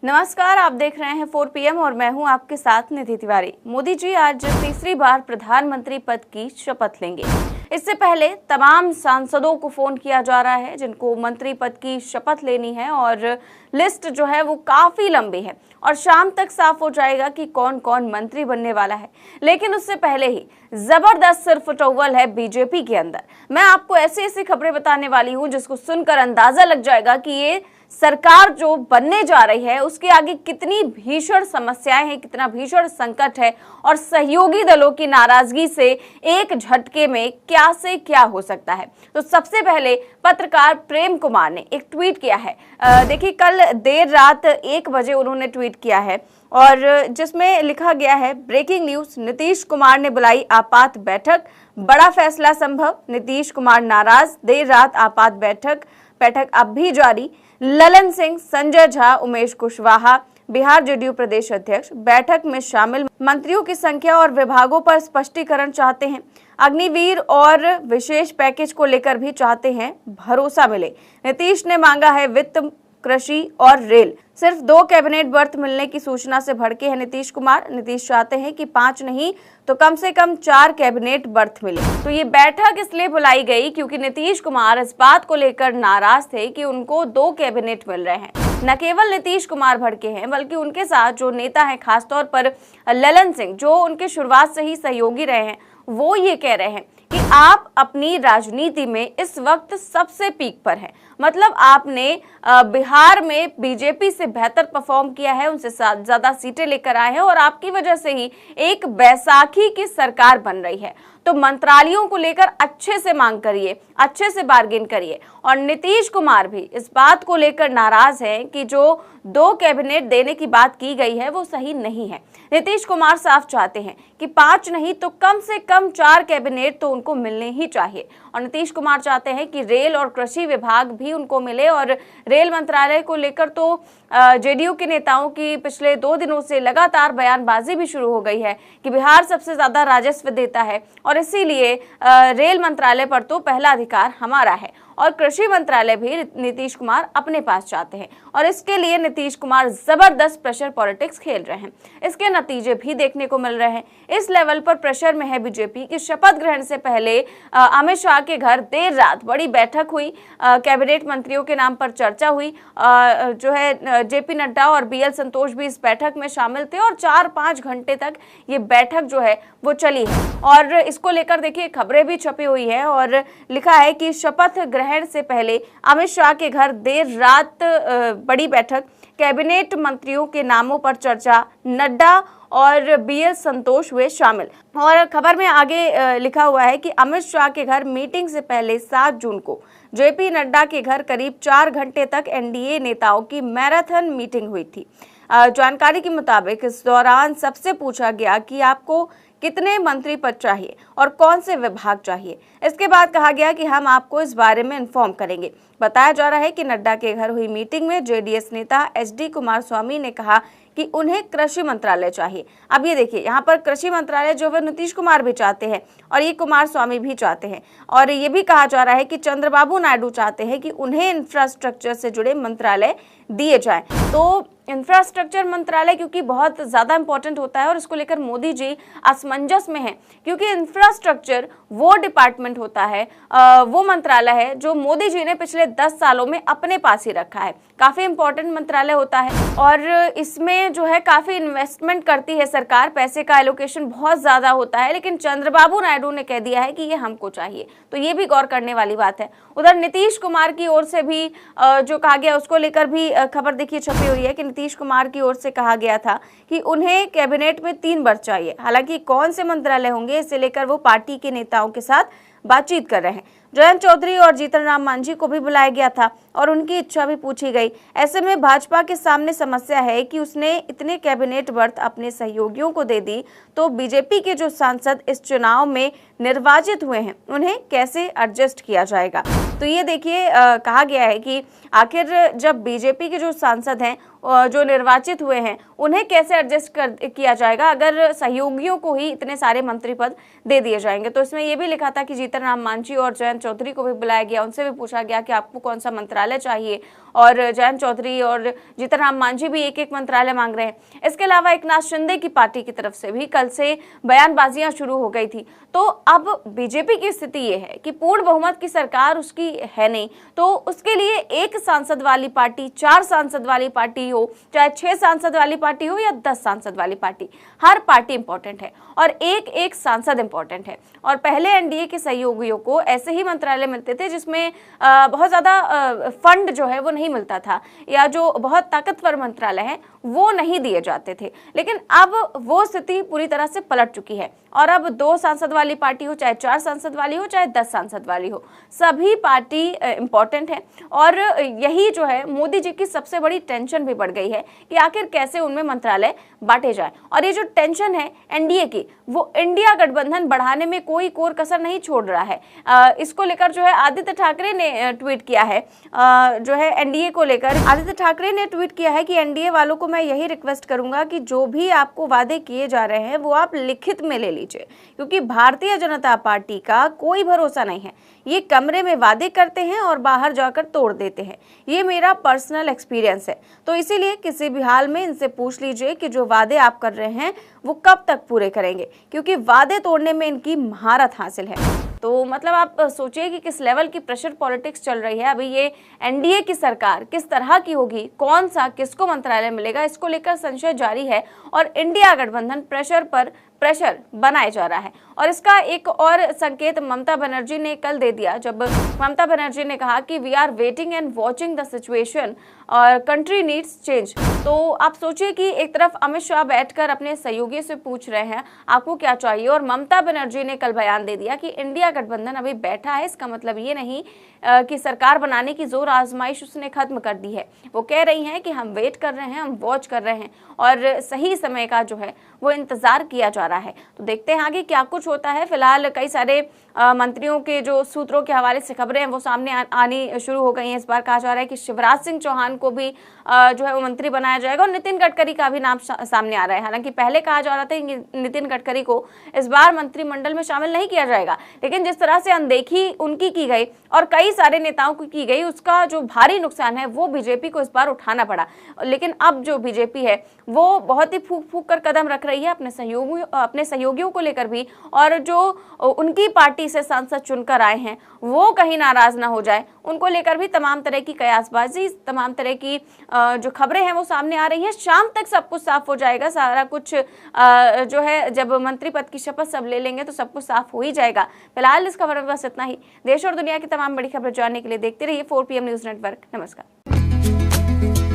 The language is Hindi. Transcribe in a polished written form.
नमस्कार, आप देख रहे हैं 4 PM और मैं हूं आपके साथ निधि तिवारी। मोदी जी आज तीसरी बार प्रधानमंत्री पद की शपथ लेंगे। इससे पहले तमाम सांसदों को फोन किया जा रहा है जिनको मंत्री पद की शपथ लेनी है और लिस्ट जो है वो काफी लंबी है और शाम तक साफ हो जाएगा कि कौन कौन मंत्री बनने वाला है। लेकिन उससे पहले ही जबरदस्त सिरफटौवल है बीजेपी के अंदर। मैं आपको ऐसी ऐसी खबरें बताने वाली हूं जिसको सुनकर अंदाजा लग जाएगा कि ये सरकार जो बनने जा रही है उसके आगे कितनी भीषण समस्याएं हैं, कितना भीषण संकट है और सहयोगी दलों की नाराजगी से एक झटके में क्या से क्या हो सकता है। तो सबसे पहले पत्रकार प्रेम कुमार ने एक ट्वीट किया है। देखिए, कल देर रात 1 बजे उन्होंने ट्वीट किया है और जिसमें लिखा गया है, ब्रेकिंग न्यूज, नीतीश कुमार ने बुलाई आपात बैठक, बड़ा फैसला संभव, नीतीश कुमार नाराज, देर रात आपात बैठक अब भी जारी, ललन सिंह, संजय झा, उमेश कुशवाहा, बिहार जेडीयू प्रदेश अध्यक्ष बैठक में शामिल मंत्रियों की संख्या और विभागों पर स्पष्टीकरण चाहते हैं। अग्निवीर और विशेष पैकेज को लेकर भी चाहते हैं भरोसा मिले। नीतीश ने मांगा है वित्त, कृषि और रेल। सिर्फ 2 कैबिनेट बर्थ मिलने की सूचना से भड़के हैं नीतीश कुमार। नीतीश चाहते हैं कि 5 नहीं तो कम से कम 4 कैबिनेट बर्थ मिले। तो ये बैठक इसलिए बुलाई गई क्योंकि नीतीश कुमार इस बात को लेकर नाराज थे कि उनको 2 कैबिनेट मिल रहे हैं। न केवल नीतीश कुमार भड़के हैं बल्कि उनके साथ जो नेता हैं, खासतौर पर ललन सिंह, जो उनके शुरुआत से ही सहयोगी रहे हैं, वो ये कह रहे हैं कि आप अपनी राजनीति में इस वक्त सबसे पीक पर हैं। मतलब आपने बिहार में बीजेपी से बेहतर परफॉर्म किया है, उनसे ज्यादा सीटें लेकर आए हैं और आपकी वजह से ही एक बैसाखी की सरकार बन रही है। तो मंत्रालयों को लेकर अच्छे से मांग करिए, अच्छे से बार्गेन करिए। और नीतीश कुमार भी इस बात को लेकर नाराज हैं कि जो 2 कैबिनेट देने की बात की गई है वो सही नहीं है। नीतीश कुमार साफ चाहते हैं कि 5 नहीं तो कम से कम 4 कैबिनेट तो उनको मिलने ही चाहिए। और नीतीश कुमार चाहते हैं कि रेल और कृषि विभाग भी उनको मिले। और रेल मंत्रालय को लेकर तो जेडीयू के नेताओं की पिछले 2 दिनों से लगातार बयानबाजी भी शुरू हो गई है कि बिहार सबसे ज्यादा राजस्व देता है और इसीलिए रेल मंत्रालय पर तो पहला अधिकार हमारा है। और कृषि मंत्रालय भी नीतीश कुमार अपने पास चाहते हैं और इसके लिए नीतीश कुमार जबरदस्त प्रेशर पॉलिटिक्स खेल रहे हैं। इसके नतीजे भी देखने को मिल रहे हैं। इस लेवल पर प्रेशर में है बीजेपी कि शपथ ग्रहण से पहले अमित शाह के घर देर रात बड़ी बैठक हुई, कैबिनेट मंत्रियों के नाम पर चर्चा हुई। जो है जेपी नड्डा और बीएल संतोष भी इस बैठक में शामिल थे और 4-5 घंटे तक ये बैठक जो है वो चली है। और इसको लेकर देखिए खबरें भी छपी हुई है और लिखा है कि शपथ ग्रहण से पहले अमित शाह के घर देर रात बड़ी बैठक, कैबिनेट मंत्रियों के नामों पर चर्चा, नड्डा और बीएल संतोष हुए शामिल। और खबर में आगे लिखा हुआ है कि अमित शाह के घर मीटिंग से पहले 7 जून को जेपी नड्डा के घर करीब 4 घंटे तक एनडीए नेताओं की मैराथन मीटिंग हुई थी। जानकारी के मुताबिक इस दौरान सबसे पूछा गया कि आपको कितने मंत्री पद चाहिए और कौन से विभाग चाहिए। इसके बाद कहा गया कि हम आपको इस बारे में इन्फॉर्म करेंगे। बताया जा रहा है कि नड्डा के घर हुई मीटिंग में जेडीएस नेता एचडी कुमारस्वामी ने कहा कि उन्हें कृषि मंत्रालय चाहिए। अब ये देखिए, यहाँ पर कृषि मंत्रालय जो है नीतीश कुमार भी चाहते हैं और ये कुमारस्वामी भी चाहते हैं। और ये भी कहा जा रहा है कि चंद्रबाबू नायडू चाहते हैं कि उन्हें इंफ्रास्ट्रक्चर से जुड़े मंत्रालय दिए जाएं। तो इंफ्रास्ट्रक्चर मंत्रालय क्योंकि बहुत ज्यादा इंपॉर्टेंट होता है और इसको लेकर मोदी जी असमंजस में हैं, क्योंकि इंफ्रास्ट्रक्चर वो डिपार्टमेंट होता है, वो मंत्रालय है जो मोदी जी ने पिछले 10 सालों में अपने पास ही रखा है। काफी इंपॉर्टेंट मंत्रालय होता है और इसमें जो है काफी इन्वेस्टमेंट करती है सरकार, पैसे का एलोकेशन बहुत ज्यादा होता है। लेकिन चंद्रबाबू नायडू ने कह दिया है कि ये हमको चाहिए, तो ये भी गौर करने वाली बात है। उधर नीतीश कुमार की ओर से भी जो कहा गया उसको लेकर भी खबर देखिए छपी हुई है कि नीतीश कुमार की ओर से कहा गया था कि उन्हें कैबिनेट में 3 बर्थ चाहिए। हालांकि कौन से मंत्रालय होंगे इसे लेकर वो पार्टी के नेताओं के साथ बातचीत कर रहे हैं। जयंत चौधरी और जीतन राम मांझी को भी बुलाया गया था और उनकी इच्छा भी पूछी गई। ऐसे में भाजपा के सामने समस्या है कि उसने इतने कैबिनेट बर्थ अपने सहयोगियों को दे दी, तो बीजेपी के जो सांसद इस चुनाव में निर्वाचित हुए हैं उन्हें कैसे एडजस्ट किया जाएगा। तो ये देखिए कहा गया है कि आखिर जब बीजेपी के जो सांसद हैं जो निर्वाचित हुए हैं उन्हें कैसे एडजस्ट किया जाएगा अगर सहयोगियों को ही इतने सारे मंत्री पद दे दिए जाएंगे। तो इसमें यह भी लिखा था कि जीतन राम मांझी और जयंत जयंत चौधरी को भी बुलाया गया, उनसे भी पूछा गया कि आपको कौन सा मंत्रालय चाहिए, और जयंत चौधरी और जीतन राम मांझी भी एक एक मंत्रालय मांग रहे हैं। इसके अलावा एकनाथ शिंदे की पार्टी की तरफ से भी कल से बयानबाजियां शुरू हो गई थी। तो अब बीजेपी की स्थिति ये है कि पूर्ण बहुमत की सरकार उसकी है नहीं, तो उसके लिए एक सांसद वाली पार्टी, 4 सांसद वाली पार्टी हो, चाहे 6 सांसद वाली पार्टी हो या 10 सांसद वाली पार्टी, हर पार्टी इंपॉर्टेंट है और एक एक सांसद इंपॉर्टेंट है। और पहले एनडीए के सहयोगियों को ऐसे ही मंत्रालय मिलते थे जिसमें बहुत ज्यादा फंड जो है वो नहीं मिलता था, या जो बहुत ताकतवर मंत्रालय है वो नहीं दिए जाते थे। लेकिन अब वो स्थिति पूरी तरह से पलट चुकी है और अब 2 सांसद वाली पार्टी हो, चाहे 4 सांसद वाली हो, चाहे 10 सांसद वाली हो, सभी पार्टी इंपॉर्टेंट है। और यही जो है मोदी जी की सबसे बड़ी टेंशन भी बढ़ गई है कि आखिर कैसे उनमें मंत्रालय बांटे जाए। और ये जो टेंशन है एनडीए की, वो इंडिया गठबंधन बढ़ाने में कोई कोर कसर नहीं छोड़ रहा है। इसको लेकर जो है आदित्य ठाकरे ने ट्वीट किया है, जो है एनडीए को लेकर आदित्य ठाकरे ने ट्वीट किया है कि एनडीए वालों को मैं यही रिक्वेस्ट करूंगा कि जो भी आपको वादे किए जा रहे हैं वो आप लिखित में ले लीजिए, क्योंकि भारतीय जनता पार्टी का कोई भरोसा नहीं है। ये कमरे में वादे करते हैं और बाहर जाकर तोड़ देते हैं, ये मेरा पर्सनल एक्सपीरियंस है। तो इसीलिए किसी भी हाल में इनसे पूछ लीजिए कि जो वादे आप कर रहे हैं वो कब तक पूरे करेंगे, क्योंकि वादे तोड़ने में इनकी महारत हासिल है। तो मतलब आप सोचिए कि किस लेवल की प्रेशर पॉलिटिक्स चल रही है। अभी ये एनडीए की सरकार किस तरह की होगी, कौन सा किसको मंत्रालय मिलेगा, इसको लेकर संशय जारी है और इंडिया गठबंधन प्रेशर पर प्रेशर बनाया जा रहा है। और इसका एक और संकेत ममता बनर्जी ने कल दे दिया, जब ममता बनर्जी ने कहा कि we are waiting and watching the situation और कंट्री नीड्स चेंज। तो आप सोचिए कि एक तरफ अमित शाह बैठकर अपने सहयोगी से पूछ रहे हैं आपको क्या चाहिए, और ममता बनर्जी ने कल बयान दे दिया कि इंडिया गठबंधन अभी बैठा है। इसका मतलब ये नहीं कि सरकार बनाने की जोर आजमाइश उसने खत्म कर दी है। वो कह रही हैं कि हम वेट कर रहे हैं, हम वॉच कर रहे हैं और सही समय का जो है वो इंतजार किया जा रहा है। तो देखते हैं आगे क्या कुछ होता है। फिलहाल कई सारे मंत्रियों के जो सूत्रों के हवाले से खबरें हैं वो सामने आनी शुरू हो गई हैं। इस बार कहा जा रहा है कि शिवराज सिंह चौहान को भी जो है वो मंत्री बनाया जाएगा और नितिन गडकरी का भी नाम सामने आ रहा है। हालांकि पहले कहा जा रहा था कि नितिन गडकरी को इस बार मंत्रिमंडल में शामिल नहीं किया जाएगा, लेकिन जिस तरह से अनदेखी उनकी की गई और कई सारे नेताओं की गई, उसका जो भारी नुकसान है वो बीजेपी को इस बार उठाना पड़ा। लेकिन अब जो बीजेपी है वो बहुत ही फूक फूक कर कदम रख रही है अपने सहयोगियों को लेकर भी, और जो उनकी पार्टी से सांसद चुनकर आए हैं वो कहीं नाराज ना हो जाए, उनको लेकर भी तमाम तरह की कयासबाजी, तमाम तरह की जो खबरें हैं वो सामने आ रही हैं। शाम तक सब कुछ साफ हो जाएगा, सारा कुछ जो है जब मंत्री पद की शपथ सब ले लेंगे तो सब कुछ साफ हो ही जाएगा। फिलहाल इस खबर में बस इतना ही। देश और दुनिया की तमाम बड़ी खबरें जानने के लिए देखते रहिए 4 PM न्यूज़ नेटवर्क। नमस्कार।